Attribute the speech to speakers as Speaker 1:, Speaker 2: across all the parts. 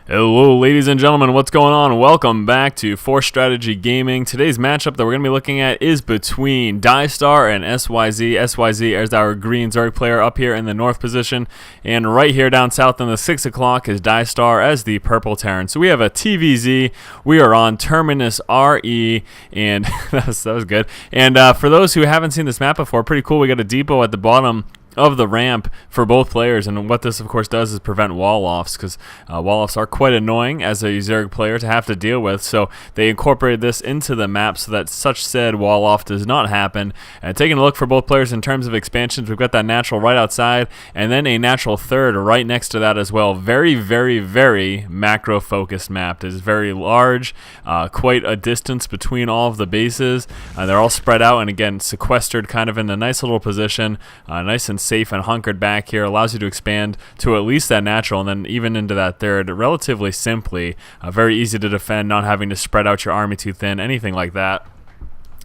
Speaker 1: Hello ladies and gentlemen, what's going on? Welcome back to Force Strategy Gaming. Today's matchup that we're going to be looking at is between DieStar and sYz. sYz is our green Zerg player up here in the north position, and right here down south in the 6 o'clock is DieStar as the purple Terran. So we have a TVZ, we are on Terminus RE, and that was good. And for those who haven't seen this map before, pretty cool. We got a depot at the bottom of the ramp for both players, and what this of course does is prevent wall-offs, because wall-offs are quite annoying as a Zerg player to have to deal with, so they incorporated this into the map so that such said wall-off does not happen. And taking a look for both players in terms of expansions, we've got that natural right outside and then a natural third right next to that as well. Very, very, very macro focused map. It is very large, quite a distance between all of the bases. They're all spread out and again sequestered kind of in a nice little position, nice and safe and hunkered back here. Allows you to expand to at least that natural and then even into that third relatively simply. Very easy to defend, not having to spread out your army too thin, anything like that.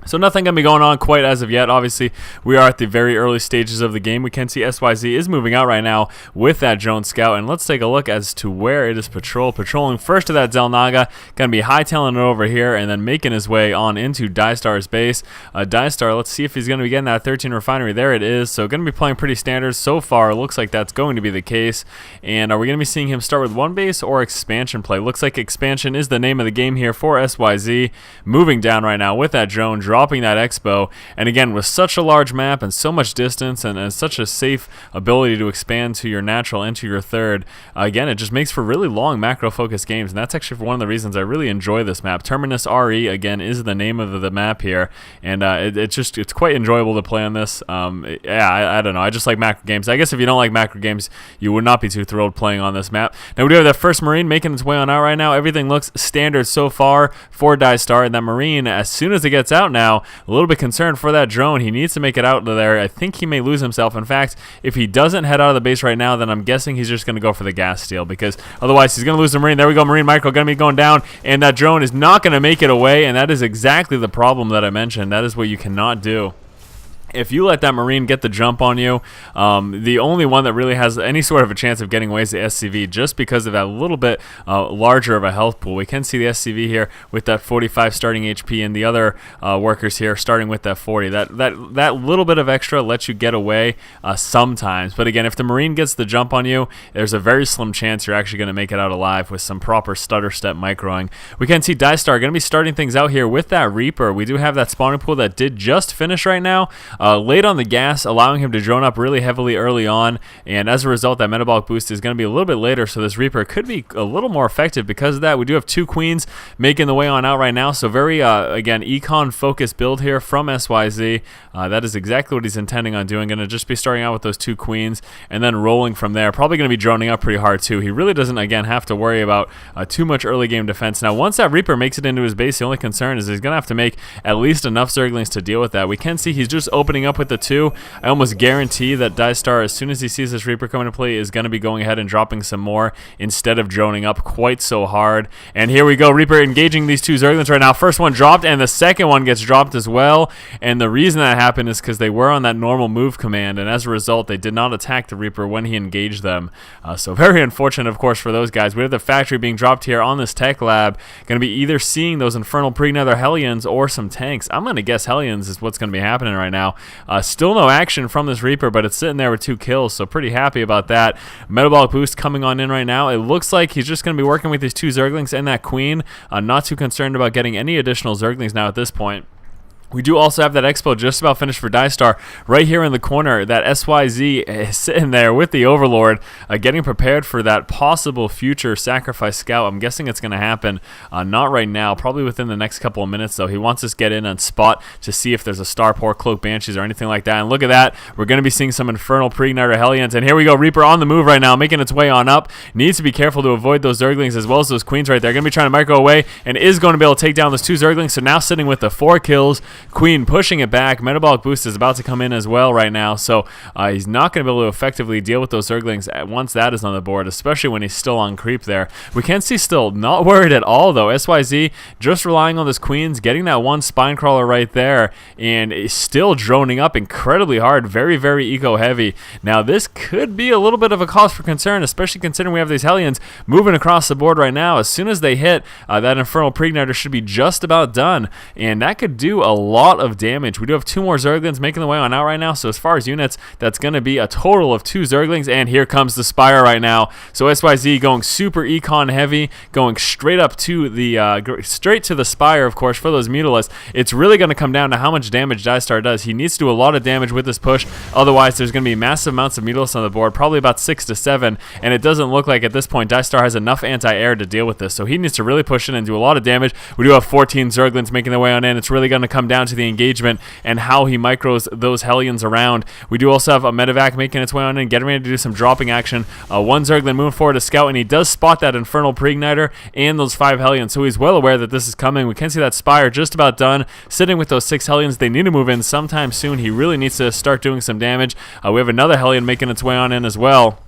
Speaker 1: So nothing going to be going on quite as of yet. Obviously, we are at the very early stages of the game. We can see sYz is moving out right now with that drone scout. And let's take a look as to where it is patrolling first to that Zelnaga. Going to be hightailing it over here and then making his way on into DieStar's base. DieStar, let's see if he's going to be getting that 13 refinery. There it is. So going to be playing pretty standard so far. It looks like that's going to be the case. And are we going to be seeing him start with one base or expansion play? Looks like expansion is the name of the game here for sYz. Moving down right now with that drone, dropping that expo, and again with such a large map and so much distance and such a safe ability to expand to your natural and to your third, again it just makes for really long macro focused games, and that's actually one of the reasons I really enjoy this map. Terminus RE again is the name of the map here, and it's quite enjoyable to play on this. I don't know, I just like macro games. I guess if you don't like macro games, you would not be too thrilled playing on this map. Now we do have that first Marine making its way on out right now. Everything looks standard so far for DieStar, and that Marine, as soon as it gets out now, a little bit concerned for that drone. He needs to make it out to there. I think he may lose himself. In fact, if he doesn't head out of the base right now, then I'm guessing he's just going to go for the gas steal, because otherwise he's going to lose the Marine. There we go, Marine micro going to be going down, and that drone is not going to make it away, and that is exactly the problem that I mentioned. That is what you cannot do. If you let that Marine get the jump on you, the only one that really has any sort of a chance of getting away is the SCV, just because of that little bit larger of a health pool. We can see the SCV here with that 45 starting HP, and the other workers here starting with that 40. That little bit of extra lets you get away sometimes. But again, if the Marine gets the jump on you, there's a very slim chance you're actually going to make it out alive with some proper stutter step microing. We can see DieStar going to be starting things out here with that Reaper. We do have that spawning pool that did just finish right now. Late on the gas, allowing him to drone up really heavily early on, and as a result, that metabolic boost is going to be a little bit later, so this Reaper could be a little more effective because of that. We do have two Queens making the way on out right now, so very, again, econ-focused build here from sYz. That is exactly what he's intending on doing. Going to just be starting out with those two Queens and then rolling from there. Probably going to be droning up pretty hard, too. He really doesn't, again, have to worry about too much early game defense. Now, once that Reaper makes it into his base, the only concern is he's going to have to make at least enough Zerglings to deal with that. We can see he's just opening up with the two. I almost guarantee that DieStar, as soon as he sees this Reaper come into play, is going to be going ahead and dropping some more instead of droning up quite so hard. And here we go, Reaper engaging these two Zerglings right now. First one dropped, and the second one gets dropped as well. And the reason that happened is because they were on that normal move command, and as a result, they did not attack the Reaper when he engaged them. So very unfortunate, of course, for those guys. We have the factory being dropped here on this tech lab. Going to be either seeing those Infernal Pregnether Hellions or some tanks. I'm going to guess Hellions is what's going to be happening right now. Still no action from this Reaper, but it's sitting there with 2 kills, so pretty happy about that. Metabolic boost coming on in right now. It looks like he's just going to be working with these two Zerglings and that Queen. Not too concerned about getting any additional Zerglings now at this point. We do also have that expo just about finished for DieStar. Right here in the corner, that sYz is sitting there with the Overlord, getting prepared for that possible future sacrifice scout. I'm guessing it's going to happen not right now, probably within the next couple of minutes, though. He wants us to get in on spot to see if there's a Starport, Cloak Banshees, or anything like that. And look at that. We're going to be seeing some Infernal Pregnether Hellions. And here we go. Reaper on the move right now, making its way on up. Needs to be careful to avoid those Zerglings as well as those Queens right there. Going to be trying to micro away and is going to be able to take down those two Zerglings. So now sitting with the 4 kills. Queen pushing it back. Metabolic Boost is about to come in as well right now, so he's not going to be able to effectively deal with those Zerglings once that is on the board, especially when he's still on creep there. We can see still not worried at all, though. sYz just relying on this Queens, getting that one Spine Crawler right there, and still droning up incredibly hard, very, very eco-heavy. Now, this could be a little bit of a cause for concern, especially considering we have these Hellions moving across the board right now. As soon as they hit, that Infernal Preigniter should be just about done, and that could do a lot of damage. We do have 2 more Zerglings making the way on out right now, so as far as units, that's going to be a total of 2 Zerglings, and here comes the Spire right now. So sYz going super econ heavy, going straight up to the straight to the Spire, of course, for those Mutalisks. It's really going to come down to how much damage DieStar does. He needs to do a lot of damage with this push, otherwise there's going to be massive amounts of Mutalisks on the board, probably about 6 to 7, and it doesn't look like at this point DieStar has enough anti-air to deal with this, so he needs to really push in and do a lot of damage. We do have 14 Zerglings making their way on in. It's really going to come down to the engagement and how he micros those Hellions around. We do also have a Medevac making its way on in, getting ready to do some dropping action. One Zergling moving forward to scout, and he does spot that Infernal Preigniter and those 5 Hellions, so he's well aware that this is coming. We can see that Spire just about done, sitting with those 6 Hellions. They need to move in sometime soon. He really needs to start doing some damage. We have another Hellion making its way on in as well.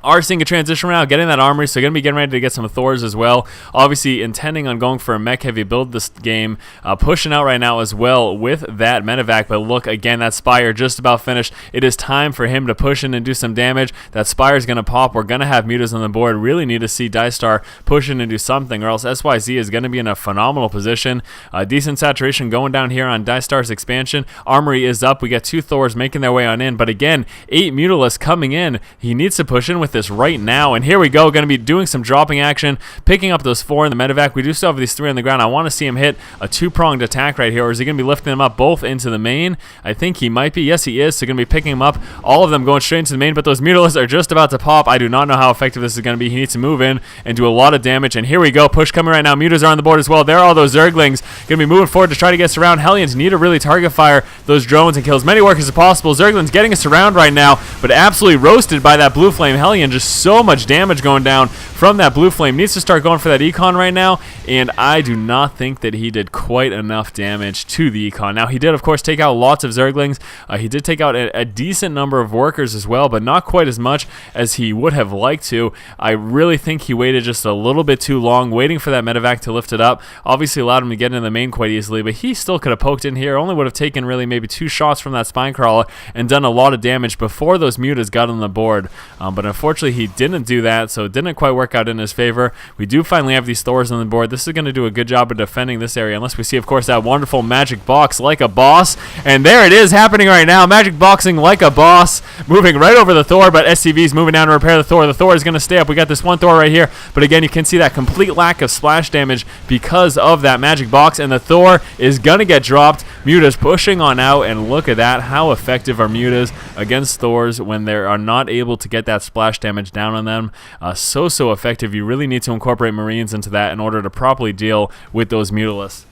Speaker 1: Are seeing a transition right now, getting that armory, so going to be getting ready to get some Thors as well. Obviously intending on going for a mech heavy build this game, pushing out right now as well with that Medevac. But look, again, that Spire just about finished. It is time for him to push in and do some damage. That Spire is going to pop. We're going to have Mutas on the board. Really need to see DieStar push in and do something, or else sYz is going to be in a phenomenal position. Decent saturation going down here on DieStar's expansion. Armory is up. We got 2 Thors making their way on in, but again, 8 Mutalisks coming in. He needs to push in with this right now, and here we go. Going to be doing some dropping action, picking up those 4 in the Medevac. We do still have these 3 on the ground. I want to see him hit a 2-pronged attack right here, or is he going to be lifting them up both into the main? I think he might be. Yes, he is. So going to be picking them up, all of them going straight into the main, but those Mutalisks are just about to pop. I do not know how effective this is going to be. He needs to move in and do a lot of damage, and here we go. Push coming right now. Mutas are on the board as well. There are all those Zerglings going to be moving forward to try to get us around. Hellions need to really target fire those drones and kill as many workers as possible. Zerglings getting us around right now, but absolutely roasted by that Blue Flame Hellion. Just so much damage going down from that Blue Flame. Needs to start going for that Econ right now, and I do not think that he did quite enough damage to the Econ. Now, he did, of course, take out lots of Zerglings. He did take out a decent number of workers as well, but not quite as much as he would have liked to. I really think he waited just a little bit too long, waiting for that Medevac to lift it up. Obviously allowed him to get into the main quite easily, but he still could have poked in here. Only would have taken really maybe 2 shots from that Spine Crawler and done a lot of damage before those Mutas got on the board. But unfortunately, he didn't do that, so it didn't quite work out in his favor. We do finally have these Thors on the board. This is going to do a good job of defending this area, unless we see, of course, that wonderful magic box like a boss. And there it is happening right now. Magic boxing like a boss, moving right over the Thor, but SCV's moving down to repair the Thor. The Thor is going to stay up. We got this one Thor right here, but again, you can see that complete lack of splash damage because of that magic box, and the Thor is going to get dropped. Mutas pushing on out, and look at that. How effective are Mutas against Thors when they are not able to get that splash damage down on them? So effective. You really need to incorporate Marines into that in order to properly deal with those Mutalisks.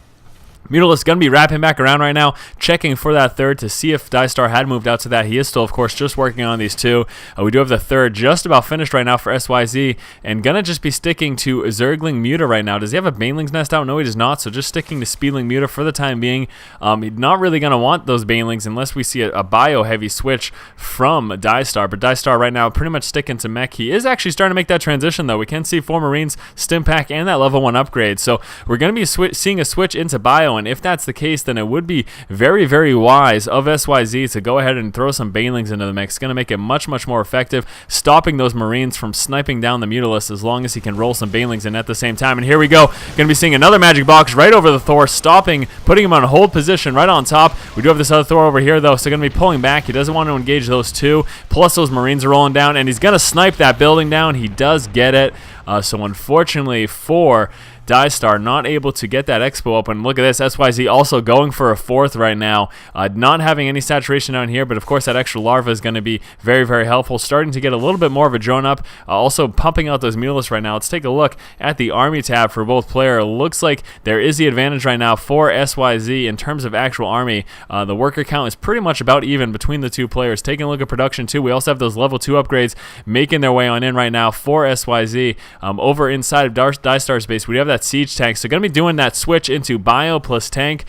Speaker 1: Mutalisks going to be wrapping back around right now, checking for that 3rd to see if DieStar had moved out to that. He is still, of course, just working on these 2. We do have the 3rd just about finished right now for sYz, and going to just be sticking to Zergling Muta right now. Does he have a Baneling's Nest out? No, he does not, so just sticking to Speedling Muta for the time being. He's not really going to want those Banelings unless we see a bio-heavy switch from DieStar, but DieStar right now pretty much sticking to mech. He is actually starting to make that transition, though. We can see 4 Marines, Stim Pack, and that level 1 upgrade, so we're going to be seeing a switch into bio. And if that's the case, then it would be very, very wise of sYz to go ahead and throw some Banelings into the mix. It's going to make it much, much more effective, stopping those Marines from sniping down the Mutalisks as long as he can roll some Banelings in at the same time. And here we go. Going to be seeing another magic box right over the Thor, stopping, putting him on a hold position right on top. We do have this other Thor over here, though, so going to be pulling back. He doesn't want to engage those 2, plus those Marines are rolling down, and he's going to snipe that building down. He does get it. So unfortunately for DieStar, not able to get that expo open. Look at this, sYz also going for a 4th right now, not having any saturation down here, but of course that extra larva is going to be very, very helpful. Starting to get a little bit more of a drone up, also pumping out those Mutalisks right now. Let's take a look at the army tab for both player. It looks like there is the advantage right now for sYz in terms of actual army. The worker count is pretty much about even between the 2 players. Taking a look at production too, we also have those level 2 upgrades making their way on in right now for sYz. Over inside of DieStar's base, we have that that siege tank. So going to be doing that switch into bio plus tank.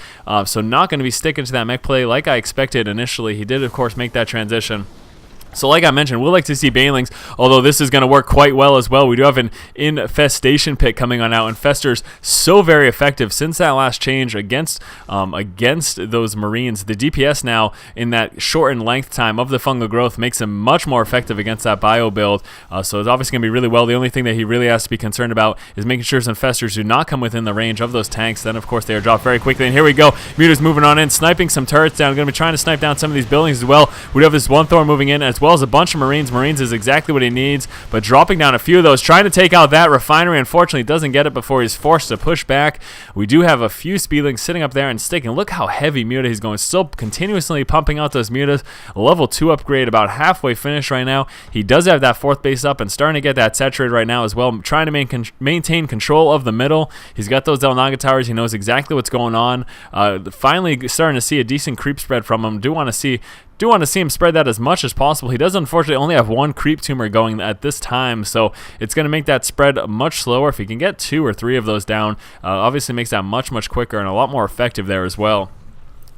Speaker 1: So not going to be sticking to that mech play like I expected initially. He did, of course, make that transition. So like I mentioned, we'll like to see Banelings, although this is going to work quite well as well. We do have an Infestation Pit coming on out. Infester's so very effective since that last change against those Marines. The DPS now in that shortened length time of the fungal growth makes him much more effective against that bio build. So it's obviously going to be really well. The only thing that he really has to be concerned about is making sure his Infestors do not come within the range of those tanks. Then, of course, they are dropped very quickly. And here we go. Muta's moving on in, sniping some turrets down. Going to be trying to snipe down some of these buildings as well. We do have this one Thor moving in as well as a bunch of Marines. Marines is exactly what he needs, but dropping down a few of those, trying to take out that refinery. Unfortunately, doesn't get it before he's forced to push back. We do have a few Speedlings sitting up there and sticking. Look how heavy Muta he's going. Still continuously pumping out those Mutas. A level 2 upgrade, about halfway finished right now. He does have that 4th base up and starting to get that saturated right now as well. Trying to maintain control of the middle. He's got those Del Naga towers. He knows exactly what's going on. Finally starting to see a decent creep spread from him. Do want to see him spread that as much as possible. He does unfortunately only have 1 creep tumor going at this time, so it's going to make that spread much slower. If he can get 2 or 3 of those down, obviously makes that much quicker and a lot more effective there as well.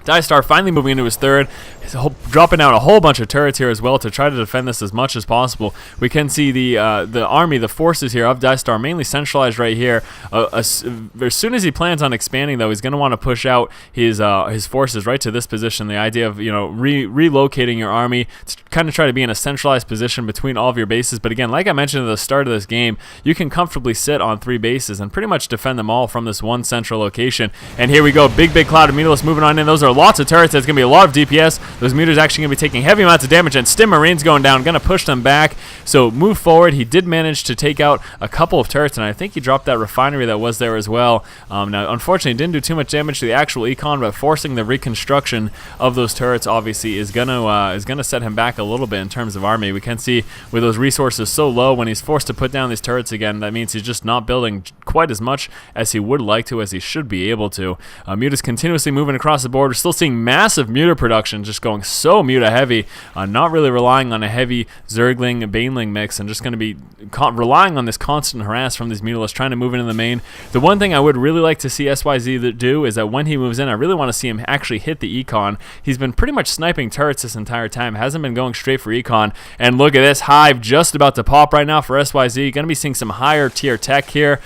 Speaker 1: DieStar finally moving into his 3rd. He's dropping down a whole bunch of turrets here as well to try to defend this as much as possible. We can see the army, the forces here of DieStar mainly centralized right here. As soon as he plans on expanding, though, he's going to want to push out his forces right to this position. The idea of relocating your army to kind of try to be in a centralized position between all of your bases. But again, like I mentioned at the start of this game, you can comfortably sit on 3 bases and pretty much defend them all from this one central location. And here we go, big cloud of Mutalists moving on in. Those are lots of turrets. There's going to be a lot of DPS. Those Mutas actually going to be taking heavy amounts of damage, and Stim Marines going down, going to push them back. So move forward. He did manage to take out a couple of turrets, and I think he dropped that refinery that was there as well. Now, unfortunately, didn't do too much damage to the actual econ, but forcing the reconstruction of those turrets obviously is going to set him back a little bit in terms of army. We can see with those resources so low, when he's forced to put down these turrets again, that means he's just not building quite as much as he would like to, as he should be able to. Muta's continuously moving across the board. We're still seeing massive Muta production, just going so Muta heavy, not really relying on a heavy Zergling Baneling mix, and just going to be relying on this constant harass from these Mutalists trying to move into the main. The one thing I would really like to see sYz do is that when he moves in, I really want to see him actually hit the econ. He's been pretty much sniping turrets this entire time, hasn't been going straight for econ, and look at this hive just about to pop right now for sYz. Going to be seeing some higher tier tech here.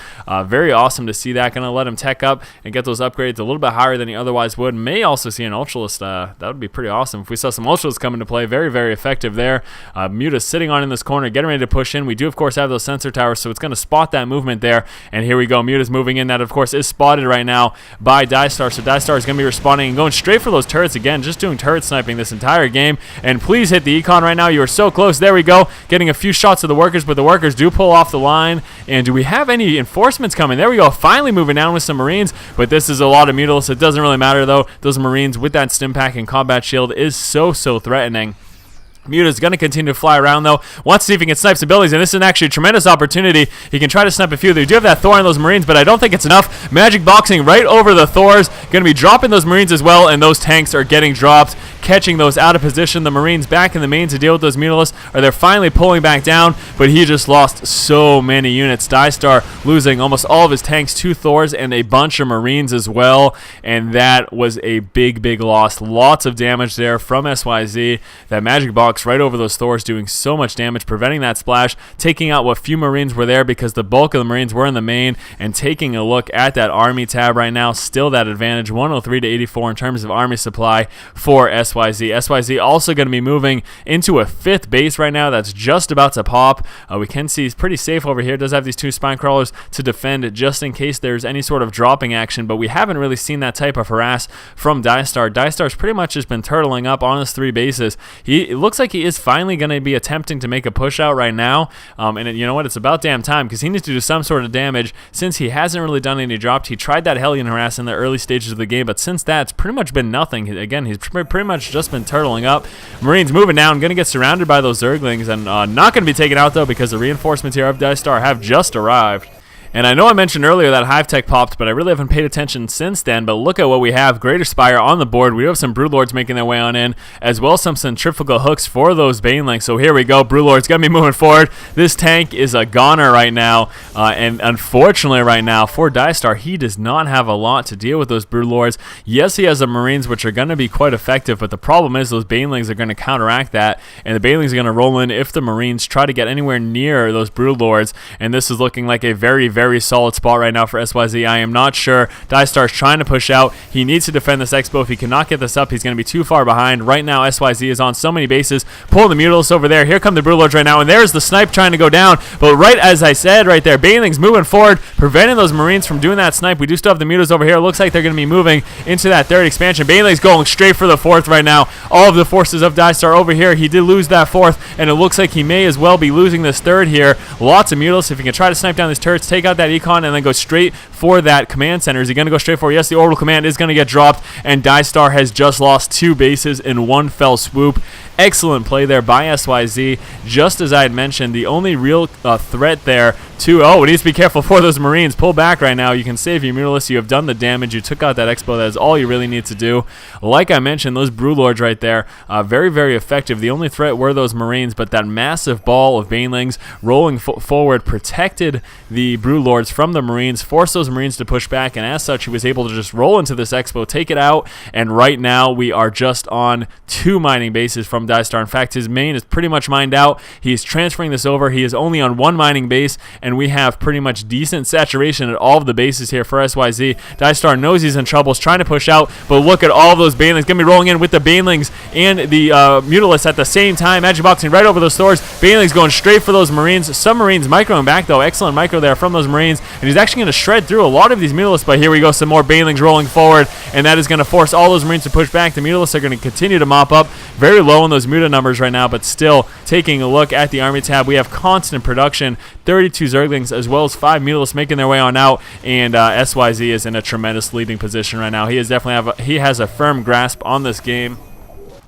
Speaker 1: Very awesome to see that. Going to let him tech up and get those upgrades a little bit higher than he otherwise would. May also see an Ultralist. That would be pretty awesome if we saw some Ultralists come into play. Very effective there. Muta sitting on in this corner, getting ready to push in. We do, of course, have those sensor towers, so it's going to spot that movement there. And here we go. Muta's moving in. That, of course, is spotted right now by DieStar. So DieStar is going to be responding and going straight for those turrets again, just doing turret sniping this entire game. And please hit the econ right now. You are so close. There we go. Getting a few shots of the workers, but the workers do pull off the line. And do we have any enforcements coming? There we go. Finally moving down with some Marines, but this is a lot of Mutalists. It doesn't really matter, though. Those Marines with that stim pack and combat shield is so threatening. Muta's going to continue to fly around, though. Wants to see if he can snipe some buildings, and this is actually a tremendous opportunity. He can try to snipe a few. They do have that Thor on those Marines, but I don't think it's enough. Magic boxing right over the Thors. Going to be dropping those Marines as well, and those tanks are getting dropped, catching those out of position. The Marines back in the main to deal with those Mutalists, or they're finally pulling back down, but he just lost so many units. DieStar losing almost all of his tanks, 2 Thors, and a bunch of Marines as well, and that was a big loss. Lots of damage there from sYz. That Magic box right over those Thors, doing so much damage, preventing that splash, taking out what few Marines were there because the bulk of the Marines were in the main. And taking a look at that army tab right now, still that advantage, 103 to 84 in terms of army supply for sYz. sYz also going to be moving into a 5th base right now that's just about to pop. We can see he's pretty safe over here. Does have these 2 spine crawlers to defend just in case there's any sort of dropping action, but we haven't really seen that type of harass from DieStar. DieStar's pretty much just been turtling up on his 3 bases. It looks like he is finally going to be attempting to make a push out right now, and you know what, it's about damn time, because he needs to do some sort of damage since he hasn't really done any drops. He tried that Hellion harass in the early stages of the game, but since that, it's pretty much been nothing. Again, he's pretty much just been turtling up. Marines moving down, going to get surrounded by those Zerglings, and not going to be taken out, though, because the reinforcements here of DieStar have just arrived. And I know I mentioned earlier that Hive Tech popped, but I really haven't paid attention since then. But look at what we have. Greater Spire on the board. We do have some Broodlords making their way on in, as well as some centrifugal hooks for those Banelings. So here we go. Broodlord's going to be moving forward. This tank is a goner right now. And unfortunately right now, for DieStar, he does not have a lot to deal with those Broodlords. Yes, he has the Marines, which are going to be quite effective, but the problem is those Banelings are going to counteract that, and the Banelings are going to roll in if the Marines try to get anywhere near those Broodlords. And this is looking like a very, very solid spot right now for sYz. I am not sure. DieStar is trying to push out. He needs to defend this Expo. If he cannot get this up, he's going to be too far behind. Right now, sYz is on so many bases, pulling the Mutalisks over there. Here come the Broodlords right now, and there's the snipe trying to go down. But right as I said right there, Banelings moving forward, preventing those Marines from doing that snipe. We do still have the Mutalisks over here. It looks like they're going to be moving into that third expansion. Banelings going straight for the fourth right now. All of the forces of DieStar over here. He did lose that fourth, and it looks like he may as well be losing this third here. Lots of Mutalisks. If he can try to snipe down these turrets, take out that Econ, and then go straight for that command center. Is he going to go straight for it? Yes, the orbital command is going to get dropped, and DieStar has just lost 2 bases in one fell swoop. Excellent play there by sYz. Just as I had mentioned, the only real threat there to... Oh, it needs to be careful for those Marines. Pull back right now. You can save your Mutalisks. You have done the damage. You took out that Expo. That is all you really need to do. Like I mentioned, those Broodlords right there, very, very effective. The only threat were those Marines, but that massive ball of Banelings rolling forward protected the Broodlords from the Marines, forced those Marines to push back, and as such, he was able to just roll into this Expo, take it out, and right now we are just on 2 mining bases from DieStar. In fact, his main is pretty much mined out. He's transferring this over. He is only on 1 mining base, and we have pretty much decent saturation at all of the bases here for sYz. DieStar knows he's in trouble. He's trying to push out, but look at all of those Banelings. Going to be rolling in with the Banelings and the Mutalisks at the same time. Magic boxing right over those Thors. Banelings going straight for those Marines. Some Marines microing back, though. Excellent micro there from those Marines, and he's actually going to shred through a lot of these Mutalisks, but here we go. Some more Banelings rolling forward, and that is going to force all those Marines to push back. The Mutalisks are going to continue to mop up. Very low on those Muta numbers right now, but still taking a look at the army tab, we have constant production, 32 Zerglings as well as 5 Mutalisks making their way on out, and sYz is in a tremendous leading position right now. He is definitely he has a firm grasp on this game.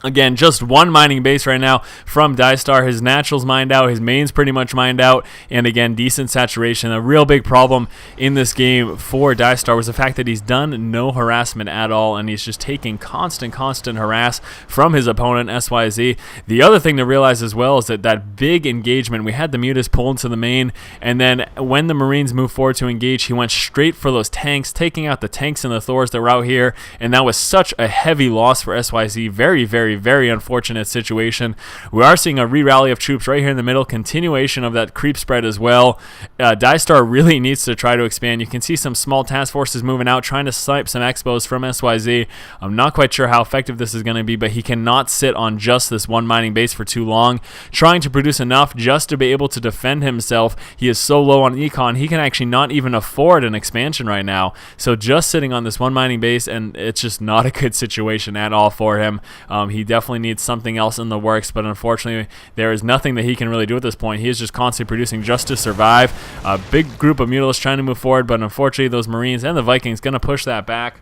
Speaker 1: Again, just 1 mining base right now from DieStar. His naturals mined out. His main's pretty much mined out. And again, decent saturation. A real big problem in this game for DieStar was the fact that he's done no harassment at all, and he's just taking constant harass from his opponent, sYz. The other thing to realize as well is that big engagement, we had the Mutas pull into the main, and then when the Marines moved forward to engage, he went straight for those tanks, taking out the tanks and the Thors that were out here, and that was such a heavy loss for sYz. Very, very unfortunate situation. We are seeing a re-rally of troops right here in the middle, continuation of that creep spread as well. DieStar really needs to try to expand. You can see some small task forces moving out, trying to snipe some Expos from sYz. I'm not quite sure how effective this is going to be, but he cannot sit on just this 1 mining base for too long, trying to produce enough just to be able to defend himself. He is so low on econ, he can actually not even afford an expansion right now. So just sitting on this 1 mining base, and it's just not a good situation at all for him. He definitely needs something else in the works, but unfortunately there is nothing that he can really do at this point. He is just constantly producing just to survive. A big group of Mutalisks trying to move forward, but unfortunately those Marines and the Vikings going to push that back.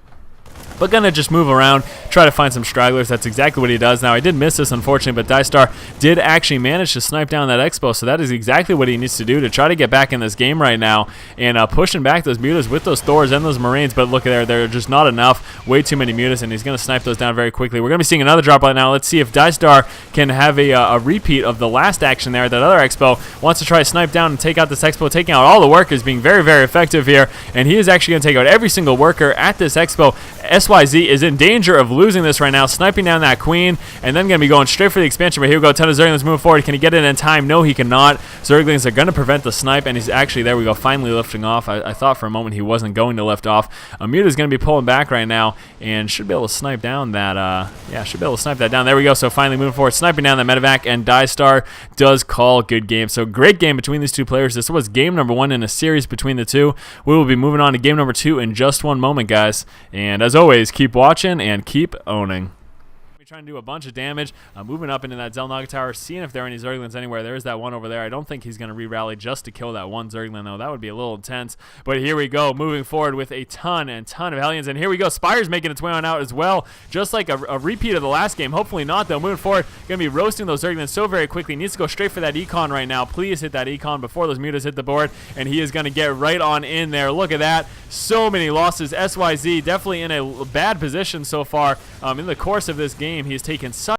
Speaker 1: But gonna just move around, try to find some stragglers. That's exactly what he does. Now, I did miss this, unfortunately, but DieStar did actually manage to snipe down that Expo, so that is exactly what he needs to do to try to get back in this game right now, and pushing back those Mutas with those Thors and those Marines. But look at there, just not enough. Way too many Mutas, and he's gonna snipe those down very quickly. We're gonna be seeing another drop right now. Let's see if DieStar can have a repeat of the last action there. That other Expo wants to try to snipe down and take out this Expo, taking out all the workers, being very, very effective here, and he is actually gonna take out every single worker at this Expo. sYz is in danger of losing this right now, sniping down that Queen, and then going to be going straight for the expansion. But here we go, 10 of Zerglings moving forward. Can he get it in time? No, he cannot. Zerglings are going to prevent the snipe, and he's actually, there we go, finally lifting off. I thought for a moment he wasn't going to lift off. Muta is going to be pulling back right now, and should be able to snipe down that, should be able to snipe that down. There we go, so finally moving forward, sniping down that medevac, and DieStar does call good game. So great game between these two players. This was game number 1 in a series between the two. We will be moving on to game number 2 in just one moment, guys. And as always, keep watching and keep owning. trying to do a bunch of damage, moving up into that Zelnaga tower, seeing if there are any Zerglings anywhere. There's that one over there. I don't think he's going to re-rally just to kill that one Zergling, though. That would be a little intense. But here we go, moving forward with a ton of Hellions. And here we go, Spire's making its way on out as well, just like a repeat of the last game. Hopefully not, though. Moving forward, going to be roasting those Zerglings so very quickly. Needs to go straight for that Econ right now. Please hit that Econ before those Mutas hit the board, and he is going to get right on in there. Look at that. So many losses. sYz definitely in a bad position so far in the course of this game. He has taken such